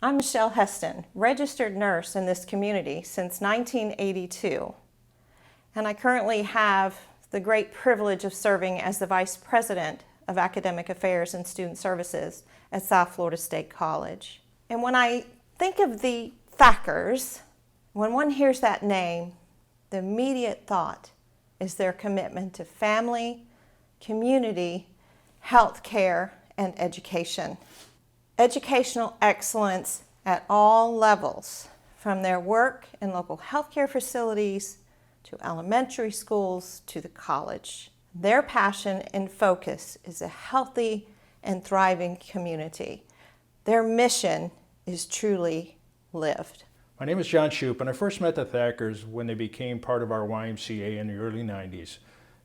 I'm Michelle Heston, registered nurse in this community since 1982, and I currently have the great privilege of serving as the Vice President of Academic Affairs and Student Services at South Florida State College. And when I think of the Thakkars, when one hears that name, the immediate thought is their commitment to family, community, health care, and education. Educational excellence at all levels, from their work in local healthcare facilities to elementary schools to the college. Their passion and focus is a healthy and thriving community. Their mission is truly lived. My name is John Shoup, and I first met the Thakkars when they became part of our YMCA in the early 90s.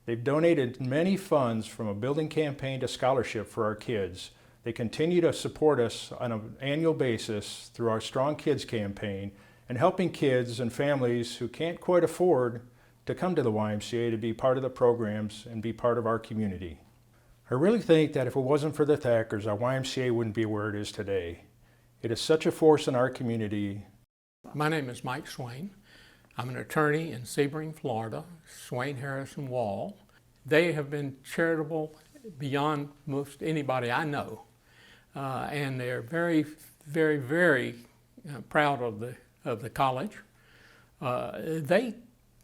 They've donated many funds, from a building campaign to scholarship for our kids. They continue to support us on an annual basis through our Strong Kids campaign and helping kids and families who can't quite afford to come to the YMCA to be part of the programs and be part of our community. I really think that if it wasn't for the Thakkars, our YMCA wouldn't be where it is today. It is such a force in our community. My name is Mike Swain. I'm an attorney in Sebring, Florida, Swain, Harris, and Wall. They have been charitable beyond most anybody I know. And they're very, very, very proud of the college. They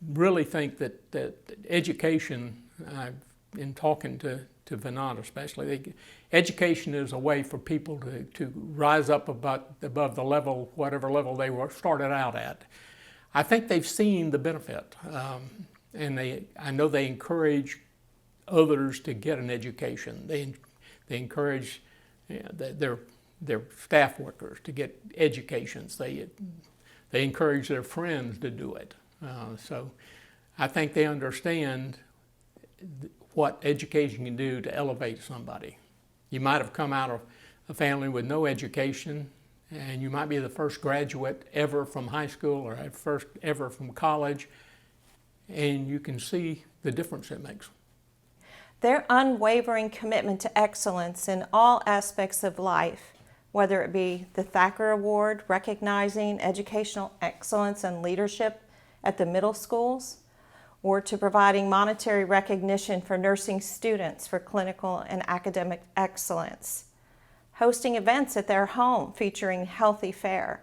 really think that education, in talking to Vinod especially, education is a way for people to rise up above the level, whatever level they were started out at. I think they've seen the benefit, and I know they encourage others to get an education. They encourage their staff workers to get educations. They encourage their friends to do it. So I think they understand what education can do to elevate somebody. You might have come out of a family with no education, and you might be the first graduate ever from high school or first ever from college, and you can see the difference it makes. Their unwavering commitment to excellence in all aspects of life, whether it be the Thakkar Award recognizing educational excellence and leadership at the middle schools, or to providing monetary recognition for nursing students for clinical and academic excellence, hosting events at their home featuring healthy fare.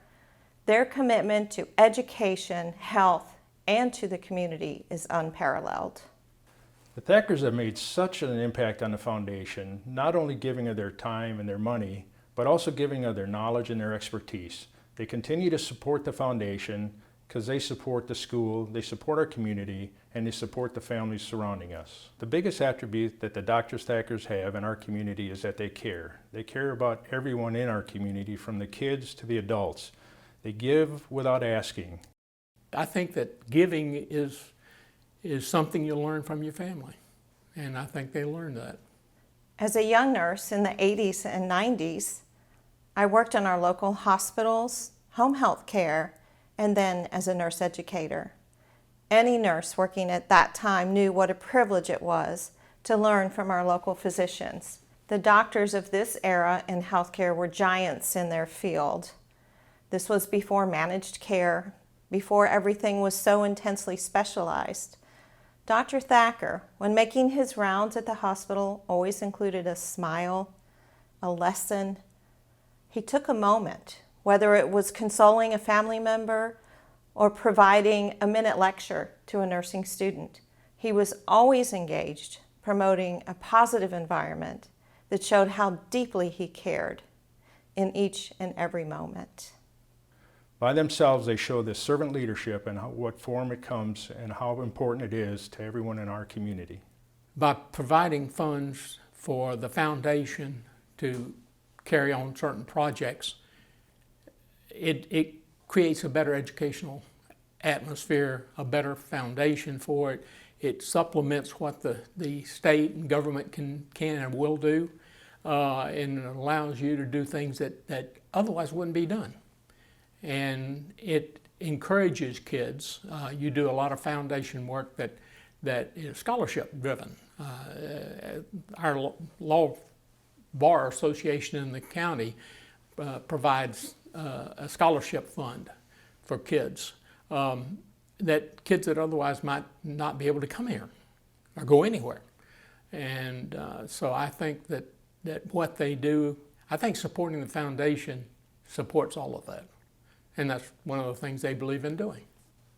Their commitment to education, health, and to the community is unparalleled. The Thakkars have made such an impact on the foundation, not only giving of their time and their money, but also giving of their knowledge and their expertise. They continue to support the foundation because they support the school, they support our community, and they support the families surrounding us. The biggest attribute that the Dr. Thakkars have in our community is that they care. They care about everyone in our community, from the kids to the adults. They give without asking. I think that giving is something you learn from your family, and I think they learned that. As a young nurse in the 80s and 90s, I worked in our local hospitals, home health care, and then as a nurse educator. Any nurse working at that time knew what a privilege it was to learn from our local physicians. The doctors of this era in healthcare were giants in their field. This was before managed care, before everything was so intensely specialized. Dr. Thakkar, when making his rounds at the hospital, always included a smile, a lesson. He took a moment, whether it was consoling a family member or providing a minute lecture to a nursing student. He was always engaged, promoting a positive environment that showed how deeply he cared in each and every moment. By themselves, they show this servant leadership and what form it comes and how important it is to everyone in our community. By providing funds for the foundation to carry on certain projects, it creates a better educational atmosphere, a better foundation for it. It supplements what the state and government can and will do, and it allows you to do things that otherwise wouldn't be done. And it encourages kids. You do a lot of foundation work that is scholarship driven. Our law bar association in the county provides a scholarship fund for kids, that kids that otherwise might not be able to come here or go anywhere. And so I think that what they do, I think supporting the foundation supports all of that. And that's one of the things they believe in doing.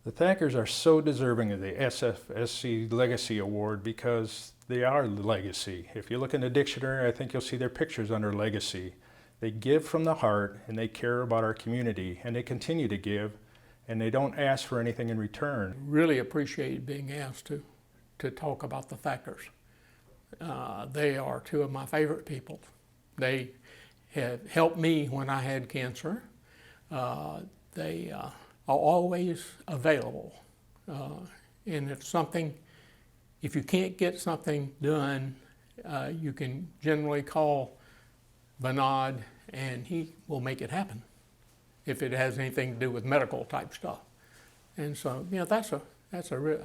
The Thakkars are so deserving of the SFSC Legacy Award because they are the legacy. If you look in the dictionary, I think you'll see their pictures under legacy. They give from the heart and they care about our community and they continue to give and they don't ask for anything in return. Really appreciate being asked to talk about the Thakkars. They are two of my favorite people. They have helped me when I had cancer. They are always available. And if you can't get something done, you can generally call Vinod and he will make it happen if it has anything to do with medical type stuff. And so, you know, that's a real,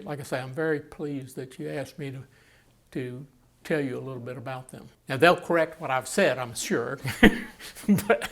like I say, I'm very pleased that you asked me to tell you a little bit about them. Now they'll correct what I've said, I'm sure, but